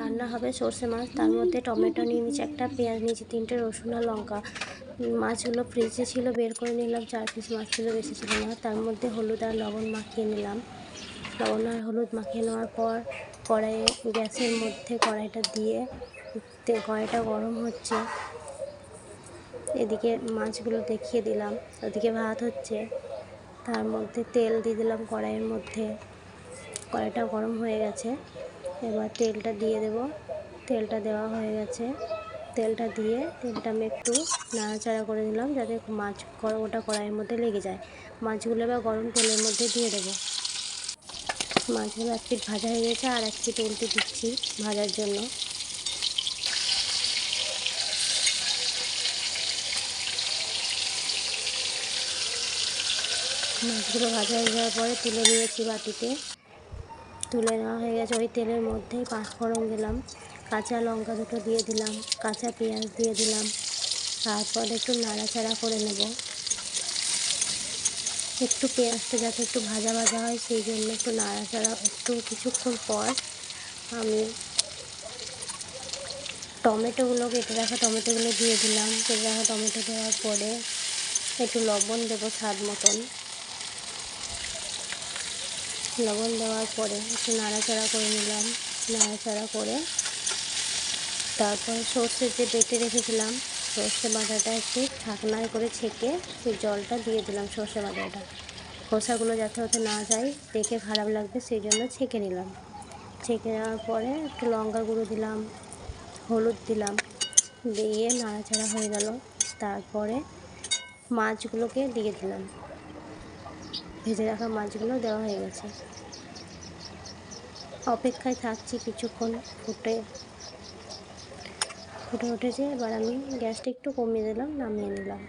রান্না হবে সর্ষে মাছ। তার মধ্যে টমেটো নিয়ে নিয়েছি, একটা পেঁয়াজ নিয়েছি, 3টে রসুন আর লঙ্কা। মাছগুলো ফ্রিজে ছিল, বের করে নিলাম। 4 পিস মাছ ছিল, বেশি ছিল না। তার মধ্যে হলুদ আর লবণ মাখিয়ে নিলাম। লবণ আর হলুদ মাখিয়ে নেওয়ার পর কড়াইয়ে, গ্যাসের মধ্যে কড়াইটা দিয়ে কড়াইটা গরম হচ্ছে, এদিকে মাছগুলো দেখিয়ে দিলাম, ওদিকে ভাত হচ্ছে। তার মধ্যে তেল দিয়ে দিলাম কড়াইয়ের মধ্যে। কড়াইটা গরম হয়ে গেছে, এবার তেলটা দিয়ে দেব। তেলটা দেওয়া হয়ে গেছে, তেলটা দিয়ে তেলটা আমি একটু নাড়াচাড়া করে দিলাম যাতে মাছ ওটা কড়াইয়ের মধ্যে লেগে যায়। মাছগুলো এবার গরম তেলের মধ্যে দিয়ে দেবো। মাছগুলো এক পিঠ ভাজা হয়ে গেছে, আর এক পিঠ উল্টে দিচ্ছি ভাজার জন্য। মাছগুলো ভাজা হয়ে যাওয়ার পরে তুলে নিয়েছি বাটিতে। তুলে নেওয়া হয়ে গেছে। ওই তেলের মধ্যেই 5 ফোড়ন দিলাম, কাঁচা লঙ্কা 2টো দিয়ে দিলাম, কাঁচা পেঁয়াজ দিয়ে দিলাম। তারপর একটু নাড়াচাড়া করে নেব। একটু পেঁয়াজটা যাতে একটু ভাজা ভাজা হয় সেই জন্য একটু নাড়াচাড়া, একটু কিছুক্ষণ পর আমি টমেটোগুলো, কেটে রাখা টমেটোগুলো দিয়ে দিলাম। কেটে রাখা টমেটো দেওয়ার পরে একটু লবণ দেবো স্বাদ মতন। লবণ দেওয়ার পরে একটু নাড়াচাড়া করে নিলাম। নাড়াচাড়া করে তারপরে সর্ষে যে বেটে রেখেছিলাম, সর্ষে বাটাটা একটু ঢাকনায় করে ছেঁকে সেই জলটা দিয়ে দিলাম। সর্ষে বাটাটা খোসাগুলো যাতে ওতে না যায়, দেখে খারাপ লাগবে, সেই জন্য ছেঁকে নিলাম। ছেঁকে নেওয়ার পরে একটু লঙ্কা গুঁড়ো দিলাম, হলুদ দিলাম, দিয়ে নাড়াচাড়া হয়ে গেল। তারপরে মাছগুলোকে দিয়ে দিলাম। ভেজে রাখা মাছগুলো দেওয়া হয়ে গেছে। অপেক্ষায় থাকছি কিছুক্ষণ। ফুটে উঠেছে। এবার আমি গ্যাসটা একটু কমিয়ে দিলাম, নামিয়ে নিলাম।